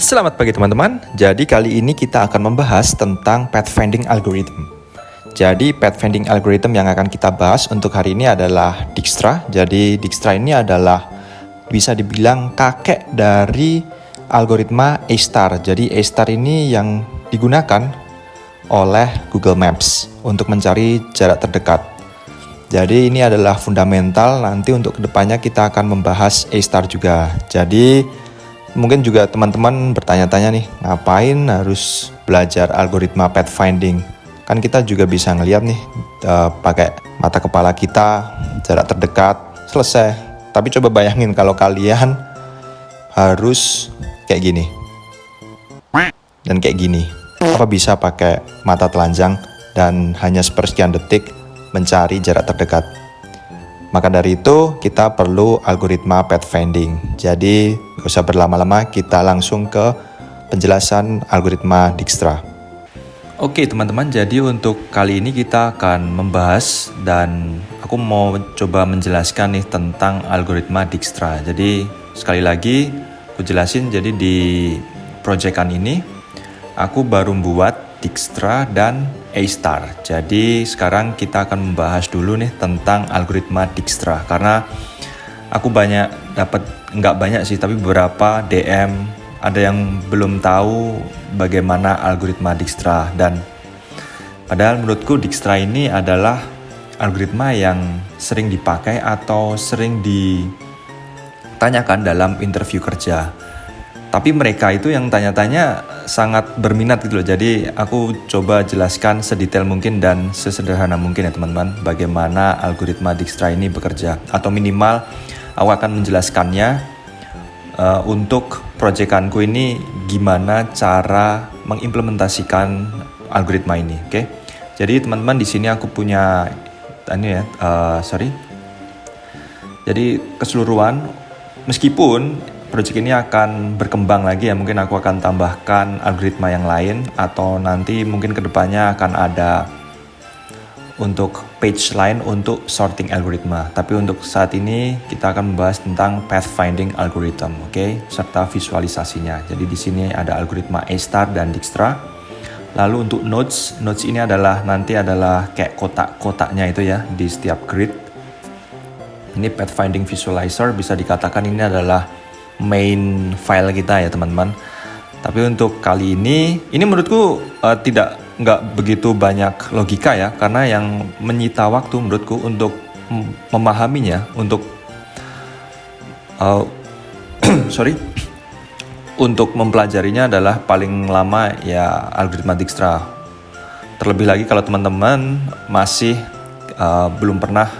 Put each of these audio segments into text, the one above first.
Selamat pagi teman-teman. Jadi kali ini kita akan membahas tentang pathfinding algorithm. Jadi pathfinding algorithm yang akan kita bahas untuk hari ini adalah Dijkstra. Jadi Dijkstra ini adalah bisa dibilang kakek dari algoritma A*. Jadi A* ini yang digunakan oleh Google Maps untuk mencari jarak terdekat. Jadi ini adalah fundamental, nanti untuk kedepannya kita akan membahas A* juga. Jadi mungkin juga teman-teman bertanya-tanya nih, ngapain harus belajar algoritma pathfinding? Kan kita juga bisa ngeliat nih, pakai mata kepala kita, jarak terdekat, selesai. Tapi coba bayangin kalau kalian harus kayak gini dan kayak gini. Apa bisa pakai mata telanjang dan hanya sepersekian detik mencari jarak terdekat? Maka dari itu kita perlu algoritma pathfinding. Jadi gak usah berlama-lama, kita langsung ke penjelasan algoritma Dijkstra. Oke teman-teman, jadi untuk kali ini kita akan membahas dan aku mau coba menjelaskan nih tentang algoritma Dijkstra. Jadi sekali lagi aku jelasin, jadi di proyekan ini aku baru buat Dijkstra dan A*. Jadi sekarang kita akan membahas dulu nih tentang algoritma Dijkstra, karena aku nggak banyak sih, tapi beberapa DM ada yang belum tahu bagaimana algoritma Dijkstra. Dan padahal menurutku Dijkstra ini adalah algoritma yang sering dipakai atau sering ditanyakan dalam interview kerja. Tapi mereka itu yang tanya-tanya sangat berminat gitu loh. Jadi aku coba jelaskan sedetail mungkin dan sesederhana mungkin ya teman-teman, bagaimana algoritma Dijkstra ini bekerja. Atau minimal aku akan menjelaskannya untuk proyekanku ini gimana cara mengimplementasikan algoritma ini. Oke. Jadi teman-teman, di sini aku punya Jadi keseluruhan, meskipun proyek ini akan berkembang lagi ya, mungkin aku akan tambahkan algoritma yang lain atau nanti mungkin kedepannya akan ada untuk page lain untuk sorting algoritma. Tapi untuk saat ini kita akan membahas tentang pathfinding algorithm, oke, serta visualisasinya. Jadi di sini ada algoritma A* dan Dijkstra. Lalu untuk nodes ini nanti adalah kayak kotak-kotaknya itu ya di setiap grid. Ini pathfinding visualizer, bisa dikatakan ini adalah main file kita ya teman-teman. Tapi untuk kali ini menurutku nggak begitu banyak logika ya, karena yang menyita waktu menurutku untuk memahaminya, untuk untuk mempelajarinya adalah paling lama ya algoritma Dijkstra. Terlebih lagi kalau teman-teman masih belum pernah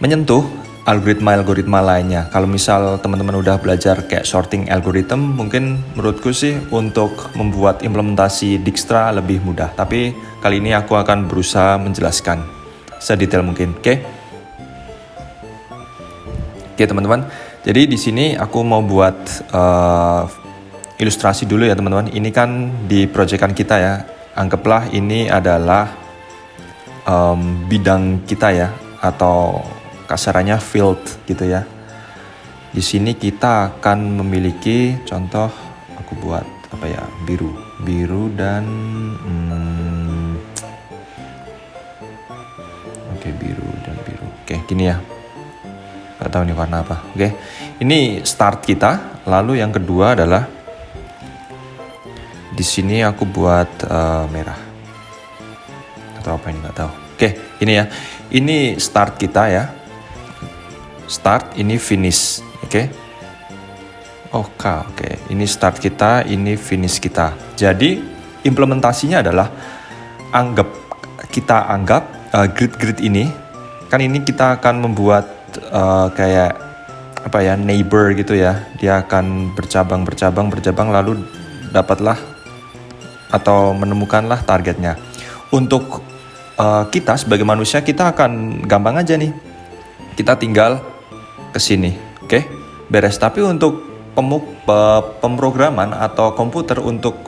menyentuh algoritma lainnya. Kalau misal teman-teman udah belajar kayak sorting algorithm, mungkin menurutku sih untuk membuat implementasi Dijkstra lebih mudah. Tapi kali ini aku akan berusaha menjelaskan sedetail mungkin. Oke teman-teman. Jadi di sini aku mau buat ilustrasi dulu ya teman-teman. Ini kan di proyekan kita ya. Anggaplah ini adalah bidang kita ya, atau kasarannya field gitu ya. Di sini kita akan memiliki contoh, aku buat biru dan biru. Oke, gini ya. Gak tahu nih warna apa. Oke. Ini start kita. Lalu yang kedua adalah di sini aku buat merah. Atau apa ini, nggak tahu. Oke, ini ya. Ini start kita ya. Start, ini finish, oke. Ini start kita, ini finish kita. Jadi implementasinya adalah kita anggap grid ini, kan ini kita akan membuat neighbor gitu ya. Dia akan bercabang lalu dapatlah atau menemukanlah targetnya. Untuk kita sebagai manusia, kita akan gampang aja nih. Kita tinggal ke sini, oke? Beres. Tapi untuk pemrograman atau komputer untuk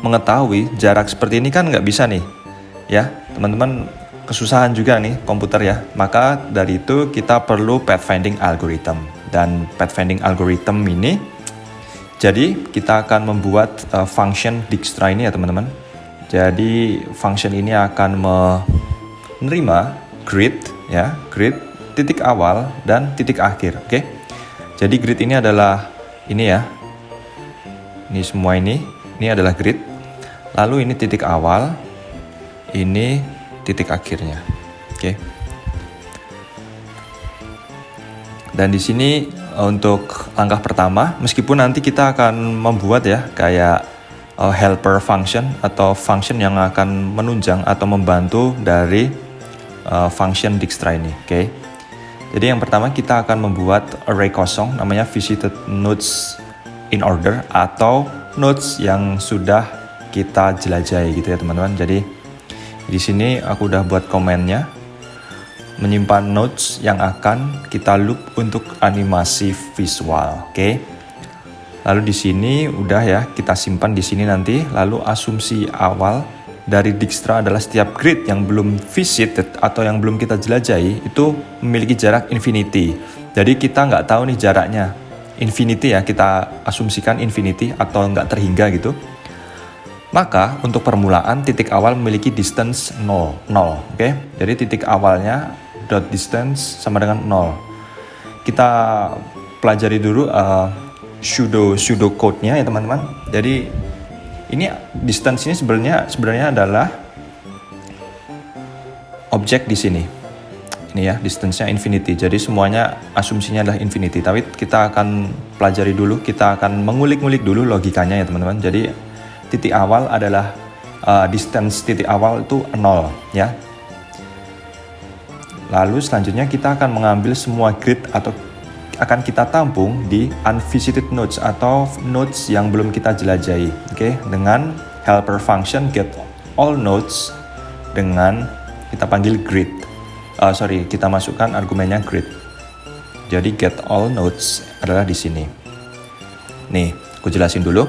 mengetahui jarak seperti ini kan nggak bisa nih, ya teman-teman, kesusahan juga nih komputer ya. Maka dari itu kita perlu pathfinding algorithm. Dan pathfinding algorithm ini Jadi kita akan membuat function Dijkstra ini ya teman-teman. Jadi function ini akan menerima grid ya, grid, titik awal dan titik akhir. Oke. Jadi grid ini adalah ini ya. Ini semua ini adalah grid. Lalu ini titik awal, ini titik akhirnya. Oke. Dan di sini untuk langkah pertama, meskipun nanti kita akan membuat ya kayak helper function atau function yang akan menunjang atau membantu dari function Dijkstra ini. Oke. Jadi yang pertama kita akan membuat array kosong namanya visited nodes in order atau nodes yang sudah kita jelajahi gitu ya teman-teman. Jadi di sini aku udah buat komennya, menyimpan nodes yang akan kita loop untuk animasi visual. Oke. Lalu di sini udah ya kita simpan di sini nanti. Lalu asumsi awal dari Dijkstra adalah setiap grid yang belum visited atau yang belum kita jelajahi itu memiliki jarak infinity. Jadi kita nggak tahu nih jaraknya infinity ya, kita asumsikan infinity atau nggak terhingga gitu. Maka untuk permulaan titik awal memiliki distance 0. Oke. Jadi titik awalnya dot distance sama dengan 0. Kita pelajari dulu pseudo code-nya ya teman-teman. Jadi ini distance ini sebenarnya adalah objek di sini. Ini ya distance-nya infinity. Jadi semuanya asumsinya adalah infinity. Tapi kita akan pelajari dulu, kita akan mengulik-ngulik dulu logikanya ya teman-teman. Jadi titik awal adalah distance titik awal itu 0 ya. Lalu selanjutnya kita akan mengambil semua grid atau akan kita tampung di unvisited nodes atau nodes yang belum kita jelajahi. Oke, dengan helper function get all nodes dengan kita panggil grid. Kita masukkan argumennya grid. Jadi get all nodes adalah di sini. Nih, aku jelasin dulu.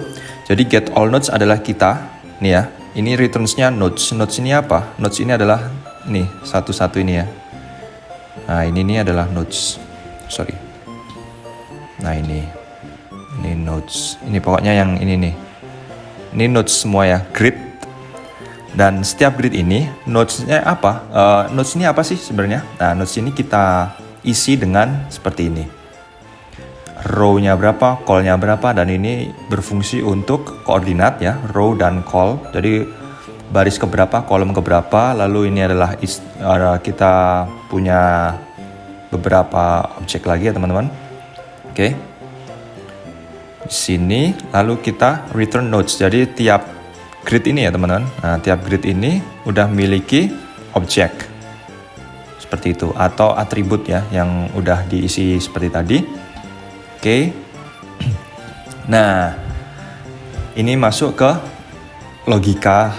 Jadi get all nodes adalah kita, nih ya. Ini returns-nya nodes. Nodes ini apa? Nodes ini adalah nih satu-satu ini ya. Nah ini adalah nodes, Nah ini nodes, ini pokoknya yang ini nih. Ini nodes semua ya, grid. Dan setiap grid ini, nodes-nya apa? Nodes ini apa sih sebenarnya? Nah nodes ini kita isi dengan seperti ini. Row-nya berapa, call-nya berapa, dan ini berfungsi untuk koordinat ya, row dan call. Jadi baris keberapa, kolom keberapa, lalu ini adalah kita punya beberapa objek lagi ya teman-teman. Oke. Di sini lalu kita return nodes. Jadi tiap grid ini ya teman-teman. Nah, tiap grid ini udah memiliki objek. Seperti itu atau atribut ya yang udah diisi seperti tadi. Oke. Nah, ini masuk ke logika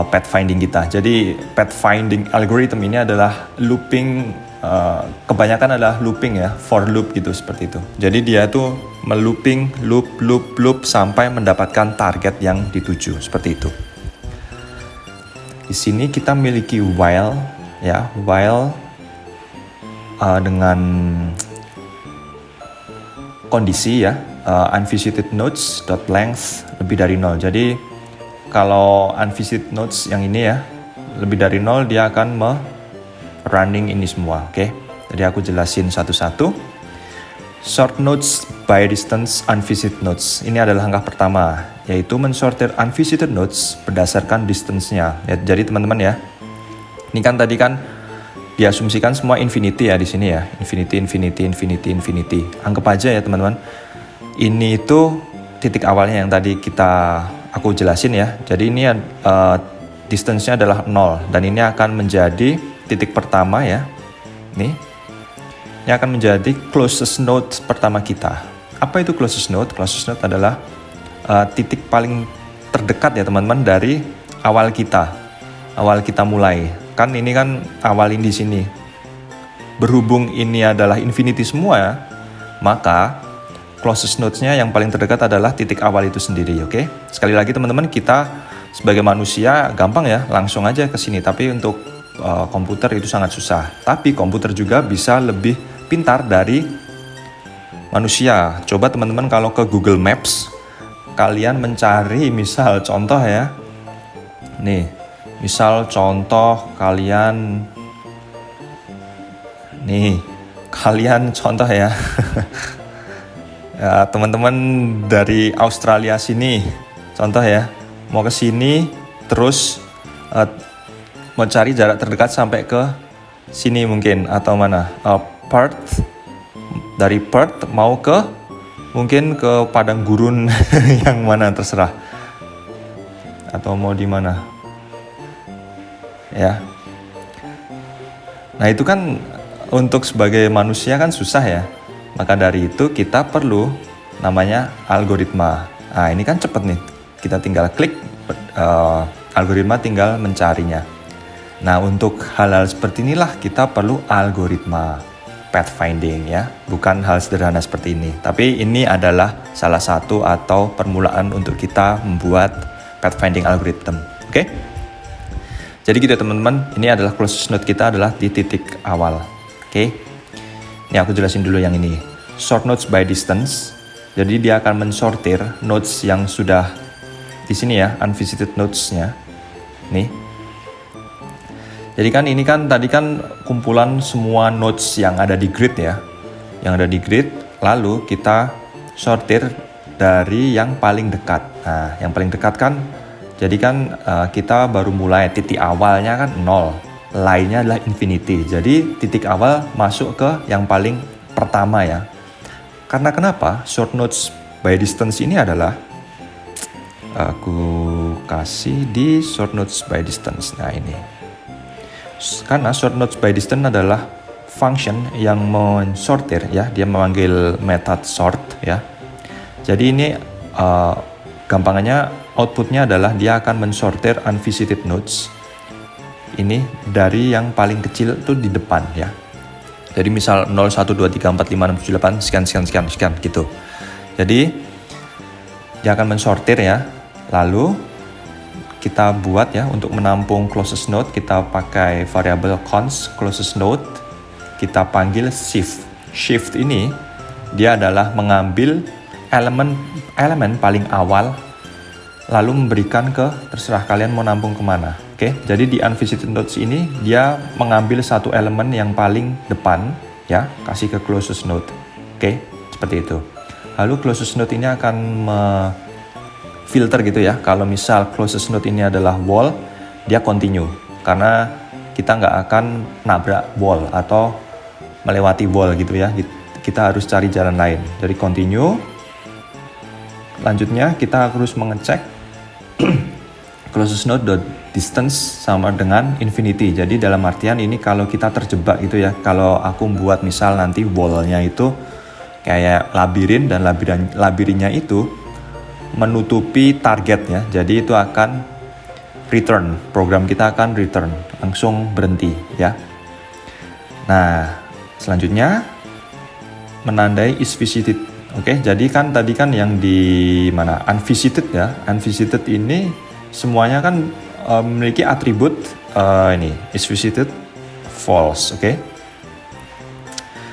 pathfinding kita. Jadi pathfinding algorithm ini adalah looping, kebanyakan adalah looping ya, for loop gitu seperti itu. Jadi dia tuh melooping loop sampai mendapatkan target yang dituju seperti itu. Di sini kita memiliki while ya, while dengan kondisi ya, unvisited nodes dot length lebih dari 0. Jadi kalau unvisited nodes yang ini ya, lebih dari 0 dia akan running ini semua, oke? Jadi aku jelasin satu-satu. Sort nodes by distance unvisited nodes. Ini adalah langkah pertama, yaitu mensortir unvisited nodes berdasarkan distance-nya. Ya, jadi teman-teman ya, ini kan tadi kan diasumsikan semua infinity ya di sini ya, infinity. Anggap aja ya teman-teman, ini itu titik awalnya yang tadi aku jelasin ya. Jadi ini distance-nya adalah 0 dan ini akan menjadi titik pertama ya. Nih. Ini akan menjadi closest node pertama kita. Apa itu closest node? Closest node adalah titik paling terdekat ya teman-teman dari awal kita. Awal kita mulai. Kan ini kan awalin di sini. Berhubung ini adalah infinity semua ya, maka closest nodes-nya yang paling terdekat adalah titik awal itu sendiri, oke? Sekali lagi teman-teman, kita sebagai manusia gampang ya, langsung aja ke sini. Tapi untuk komputer itu sangat susah. Tapi komputer juga bisa lebih pintar dari manusia. Coba teman-teman kalau ke Google Maps, kalian mencari misal contoh ya. Nih, misal contoh kalian contoh ya. Ya, teman-teman dari Australia sini, contoh ya, mau ke sini terus mau cari jarak terdekat sampai ke sini mungkin, atau mana? Perth, dari Perth mau ke mungkin ke padang gurun yang mana terserah, atau mau di mana ya. Nah itu kan untuk sebagai manusia kan susah ya, maka dari itu kita perlu namanya algoritma. Nah ini kan cepet nih, kita tinggal klik, algoritma tinggal mencarinya. Nah untuk hal-hal seperti inilah kita perlu algoritma pathfinding ya, bukan hal sederhana seperti ini. Tapi ini adalah salah satu atau permulaan untuk kita membuat pathfinding algorithm. Oke? Jadi gitu teman-teman, ini adalah closest node kita adalah di titik awal. Oke? Ini aku jelasin dulu yang ini. Sort nodes by distance. Jadi dia akan mensortir nodes yang sudah di sini ya, unvisited nodes-nya. Nih. Jadi kan ini kan tadi kan kumpulan semua nodes yang ada di grid ya. Yang ada di grid, lalu kita sortir dari yang paling dekat. Nah, yang paling dekat kan, jadi kan kita baru mulai, titik awalnya kan 0, lainnya adalah infinity. Jadi titik awal masuk ke yang paling pertama ya. Karena kenapa? Sort nodes by distance ini adalah, aku kasih di sort nodes by distance. Nah ini. Karena sort nodes by distance adalah function yang mensortir ya, dia memanggil method sort ya. Jadi ini gampangannya outputnya adalah dia akan mensortir unvisited nodes ini dari yang paling kecil itu di depan ya. Jadi misal 0, 1, 2, 3, 4, 5, 6, 7, 8 sekian gitu. Jadi dia akan mensortir ya. Lalu kita buat ya, untuk menampung closest node kita pakai variabel const closest node, kita panggil shift. Shift ini dia adalah mengambil elemen paling awal lalu memberikan ke, terserah kalian mau nampung kemana. Oke, jadi di unvisited nodes ini dia mengambil satu elemen yang paling depan ya, kasih ke closest node. Oke, seperti itu. Lalu closest node ini akan filter gitu ya. Kalau misal closest node ini adalah wall, dia continue karena kita nggak akan nabrak wall atau melewati wall gitu ya. Kita harus cari jalan lain. Jadi continue. Lanjutnya kita harus mengecek closest node distance sama dengan infinity. Jadi dalam artian ini kalau kita terjebak gitu ya. Kalau aku buat misal nanti wallnya itu kayak labirin, dan labirinnya itu menutupi target ya, jadi itu akan return, program kita akan return, langsung berhenti ya. Nah selanjutnya menandai is visited. Oke, jadi kan tadi kan yang di mana unvisited ya, unvisited ini semuanya kan memiliki atribut ini is visited false. Oke,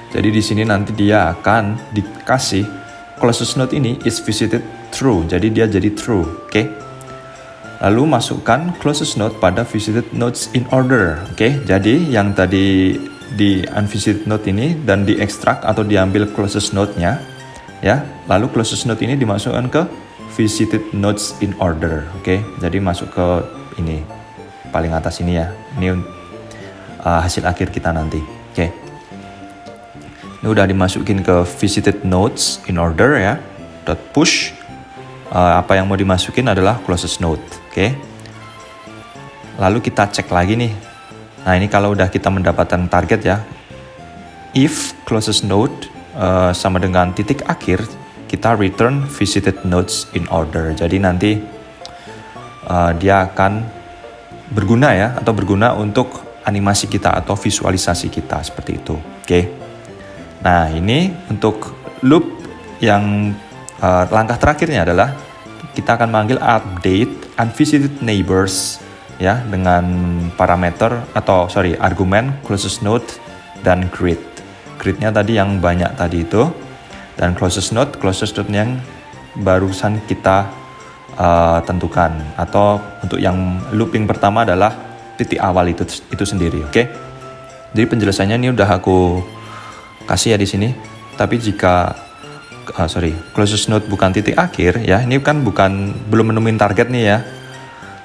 jadi di sini nanti dia akan dikasih closest node ini is visited true, jadi dia jadi true. Oke. Lalu masukkan closest node pada visited nodes in order. Oke. Jadi yang tadi di unvisited node ini dan diekstrak atau diambil closest node-nya ya. Lalu closest node ini dimasukkan ke visited nodes in order. Oke. Jadi masuk ke ini paling atas ini ya. Ini hasil akhir kita nanti. Oke. Ini udah dimasukin ke visited nodes in order ya. .push. Apa yang mau dimasukin adalah closest node. Oke. Lalu kita cek lagi nih. Nah ini kalau udah kita mendapatkan target ya. If closest node sama dengan titik akhir, kita return visited nodes in order. Jadi nanti dia akan berguna ya, atau berguna untuk animasi kita atau visualisasi kita seperti itu. Oke. Nah ini untuk loop yang langkah terakhirnya adalah kita akan manggil update unvisited neighbors ya, dengan parameter atau argumen closest node dan grid. Gridnya tadi yang banyak tadi itu, dan closest node yang barusan kita tentukan, atau untuk yang looping pertama adalah titik awal itu sendiri. Oke. Jadi penjelasannya ini udah aku kasih ya di sini. Tapi jika closest node bukan titik akhir ya, ini kan belum menemuin target nih ya.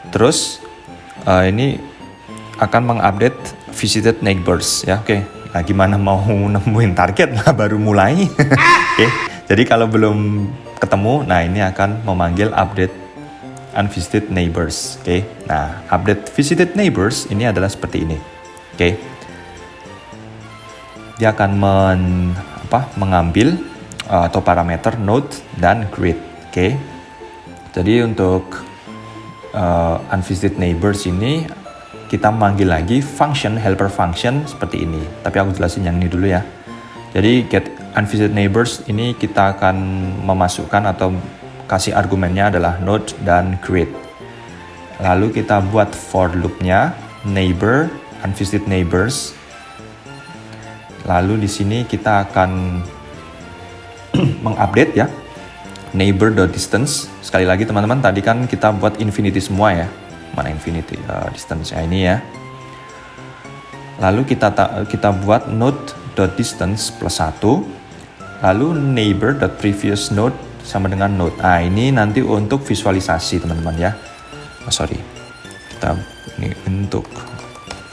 Terus ini akan mengupdate visited neighbors ya. Oke. Nah, gimana mau nemuin target lah baru mulai. Oke. Jadi kalau belum ketemu, nah ini akan memanggil update unvisited neighbors. Oke. Nah, update visited neighbors ini adalah seperti ini. Oke. Dia akan mengambil atau parameter node dan grid. Oke. Jadi untuk unvisited neighbors ini kita manggil lagi function, helper function seperti ini. Tapi aku jelasin yang ini dulu ya. Jadi get unvisited neighbors ini kita akan memasukkan atau kasih argumennya adalah node dan grid. Lalu kita buat for loopnya neighbor, unvisited neighbors. Lalu di sini kita akan mengupdate ya neighbor.distance. Sekali lagi teman-teman, tadi kan kita buat infinity semua ya. Mana infinity distance ya, ini ya. Lalu kita buat node.distance plus 1. Lalu neighbor.previous node sama dengan node. Nah, ini nanti untuk visualisasi teman-teman ya. Kita ini untuk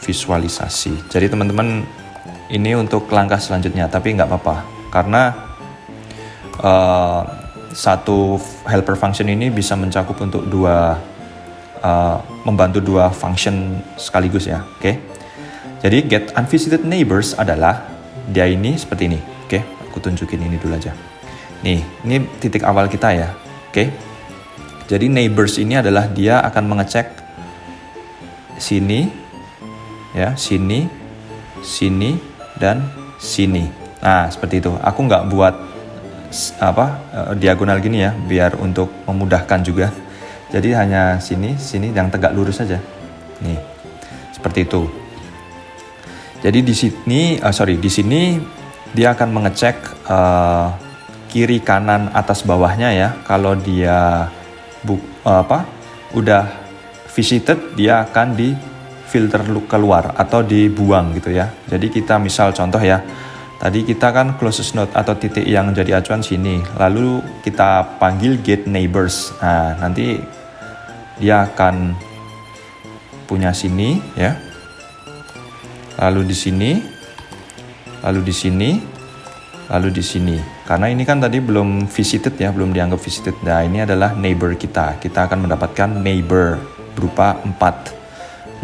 visualisasi. Jadi teman-teman, ini untuk langkah selanjutnya, tapi nggak apa-apa karena satu helper function ini bisa mencakup untuk membantu dua function sekaligus ya. Oke. Jadi get unvisited neighbors adalah dia ini seperti ini. Oke, aku tunjukin ini dulu aja. Nih, ini titik awal kita ya. Oke. Jadi neighbors ini adalah dia akan mengecek sini ya, sini, dan sini. Nah, seperti itu. Aku nggak buat diagonal gini ya, biar untuk memudahkan juga. Jadi hanya sini yang tegak lurus saja. Nih. Seperti itu. Jadi di sini dia akan mengecek kiri kanan atas bawahnya ya. Kalau dia udah visited, dia akan di filter keluar atau dibuang gitu ya. Jadi kita misal contoh ya, tadi kita kan closest node atau titik yang jadi acuan sini, lalu kita panggil get neighbors. Nah, nanti dia akan punya sini ya, lalu di sini, lalu di sini, lalu di sini. Karena ini kan tadi belum visited ya, belum dianggap visited. Nah, ini adalah neighbor kita. Kita akan mendapatkan neighbor berupa 4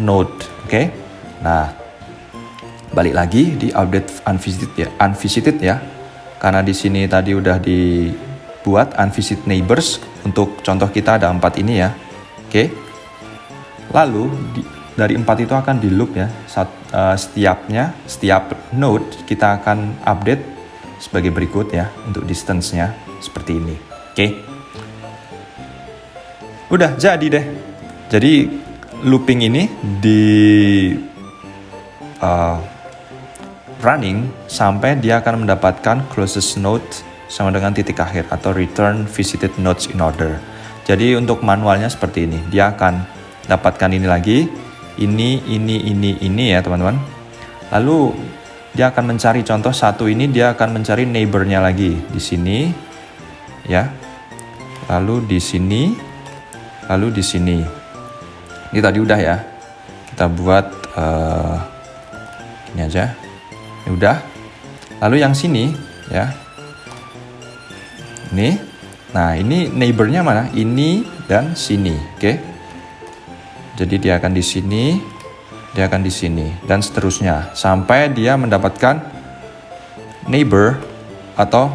node. Oke. Nah, balik lagi di update unvisited ya. Karena di sini tadi udah dibuat unvisited neighbors. Untuk contoh kita ada 4 ini ya. Oke. Lalu dari 4 itu akan di loop ya. Setiap node kita akan update sebagai berikut ya, untuk distance-nya seperti ini. Oke. Udah jadi deh. Jadi looping ini di running sampai dia akan mendapatkan closest node sama dengan titik akhir atau return visited nodes in order. Jadi untuk manualnya seperti ini. Dia akan dapatkan ini lagi, ini ya teman-teman. Lalu dia akan mencari contoh satu ini, dia akan mencari neighbor-nya lagi di sini ya. Lalu di sini, lalu di sini. Ini tadi udah ya. Kita buat ini aja. Ini udah. Lalu yang sini ya. Ini. Nah, ini neighbor-nya mana? Ini dan sini. Oke. Jadi dia akan di sini. Dia akan di sini dan seterusnya sampai dia mendapatkan neighbor atau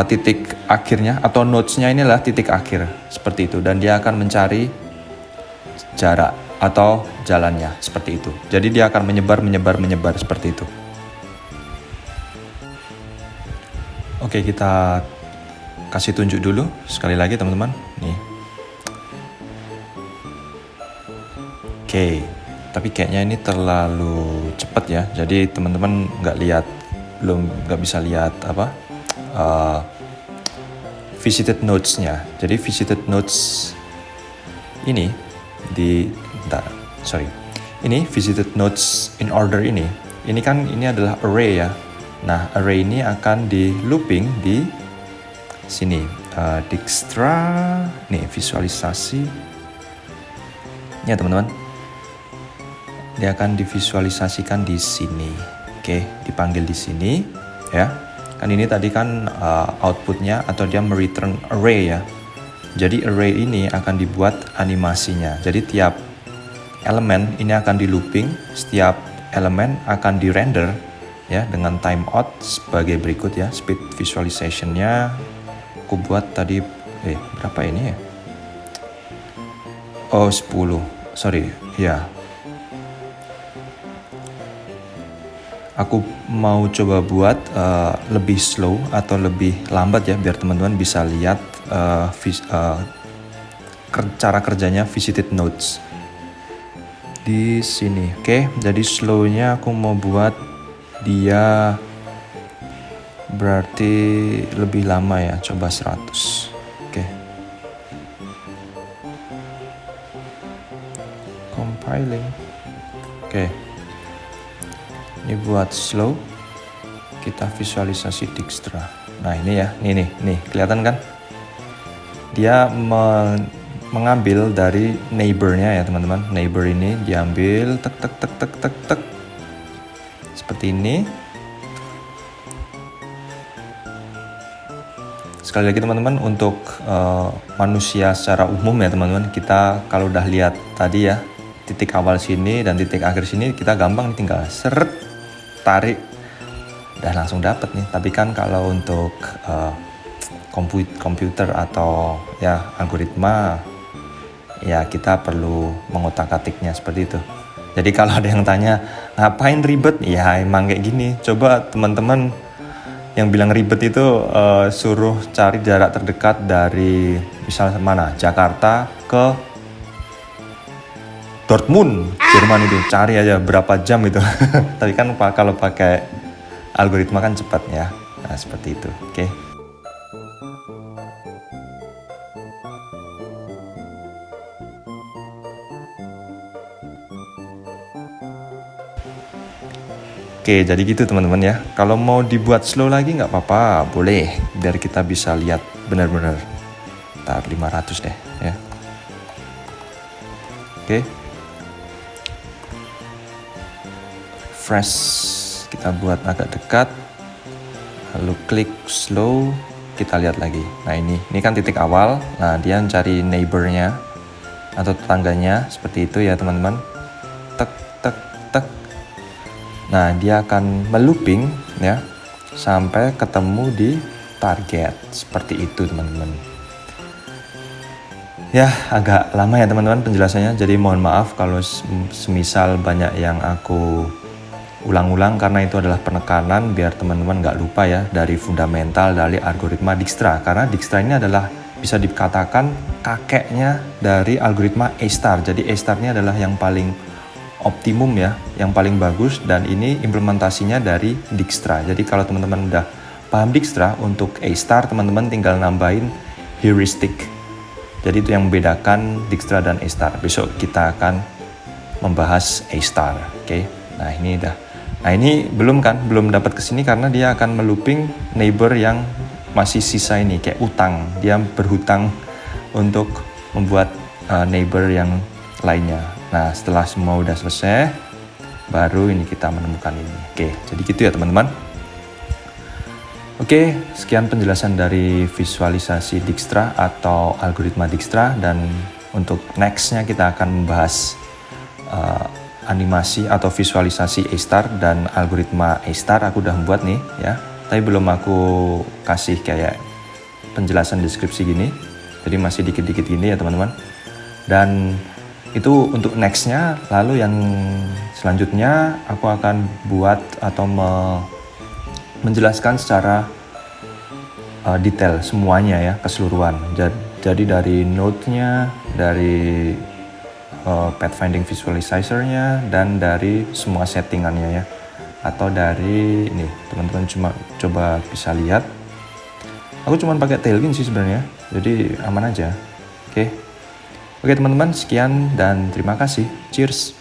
titik akhirnya atau nodes-nya inilah titik akhir seperti itu, dan dia akan mencari jarak atau jalannya seperti itu. Jadi dia akan menyebar seperti itu. Oke, kita kasih tunjuk dulu sekali lagi teman-teman. Nih. Oke. Tapi kayaknya ini terlalu cepat ya, jadi teman-teman nggak bisa lihat visited nodes-nya. Jadi visited nodes ini ini visited nodes in order ini kan ini adalah array ya. Nah, array ini akan di looping di sini. Dijkstra nih visualisasi. Ya, teman-teman. Dia akan divisualisasikan di sini. Oke, dipanggil di sini ya. Kan ini tadi kan outputnya atau dia mereturn array ya. Jadi array ini akan dibuat animasinya. Jadi tiap elemen ini akan di looping, setiap elemen akan di render ya dengan timeout sebagai berikut ya. Speed visualization-nya aku buat tadi berapa ini ya? Oh, 10. Sorry, ya. Aku mau coba buat lebih slow atau lebih lambat ya, biar teman-teman bisa lihat cara kerjanya visited nodes di sini. Oke, jadi slownya aku mau buat dia berarti lebih lama ya, coba 100. Oke. Compiling. Oke. Ini buat slow, kita visualisasi Dijkstra. Nah ini ya, nih, kelihatan kan? Dia mengambil dari neighbor-nya ya teman-teman. Neighbor ini diambil, tek, seperti ini. Sekali lagi teman-teman, untuk manusia secara umum ya teman-teman, kita kalau udah lihat tadi ya, titik awal sini dan titik akhir sini, kita gampang tinggal seret, tarik, dan langsung dapat nih. Tapi kan kalau untuk komputer atau ya algoritma, ya kita perlu mengotak-atiknya seperti itu. Jadi kalau ada yang tanya ngapain ribet, ya emang kayak gini. Coba teman-teman yang bilang ribet itu suruh cari jarak terdekat dari misalnya mana, Jakarta ke Dortmund, Jerman, itu cari aja berapa jam itu. Tapi kan kalau pakai algoritma kan cepat ya. Nah seperti itu. Oke. Oke, jadi gitu teman-teman ya. Kalau mau dibuat slow lagi nggak apa-apa, boleh. Biar kita bisa lihat benar-benar. Ntar 500 deh ya. Oke. Fresh kita buat agak dekat, lalu klik slow, kita lihat lagi. Nah ini kan titik awal. Nah dia mencari neighbornya atau tetangganya seperti itu ya teman-teman. Tek. Nah dia akan melooping ya sampai ketemu di target seperti itu teman-teman. Ya agak lama ya teman-teman penjelasannya. Jadi mohon maaf kalau semisal banyak yang aku ulang-ulang, karena itu adalah penekanan biar teman-teman nggak lupa ya dari fundamental dari algoritma Dijkstra. Karena Dijkstra ini adalah bisa dikatakan kakeknya dari algoritma A-star. Jadi A-star ini adalah yang paling optimum ya, yang paling bagus, dan ini implementasinya dari Dijkstra. Jadi kalau teman-teman udah paham Dijkstra, untuk A-star teman-teman tinggal nambahin heuristic. Jadi itu yang membedakan Dijkstra dan A-star. Besok kita akan membahas A-star. Oke. Nah ini dah. Nah ini belum dapat ke sini karena dia akan melooping neighbor yang masih sisa ini, kayak utang. Dia berhutang untuk membuat neighbor yang lainnya. Nah setelah semua udah selesai, baru ini kita menemukan ini. Oke, jadi gitu ya teman-teman. Oke, sekian penjelasan dari visualisasi Dijkstra atau algoritma Dijkstra, dan untuk nextnya kita akan membahas animasi atau visualisasi A-star dan algoritma A-star. Aku udah membuat nih ya, tapi belum aku kasih kayak penjelasan deskripsi gini, jadi masih dikit-dikit gini ya teman-teman. Dan itu untuk nextnya. Lalu yang selanjutnya aku akan buat atau menjelaskan secara detail semuanya ya, keseluruhan. Jadi dari node-nya, dari pathfinding visualizer-nya, dan dari semua settingannya ya. Atau dari ini teman-teman coba bisa lihat Aku cuma pakai Tailwind sih sebenarnya, jadi aman aja. Oke teman-teman, sekian dan terima kasih. Cheers.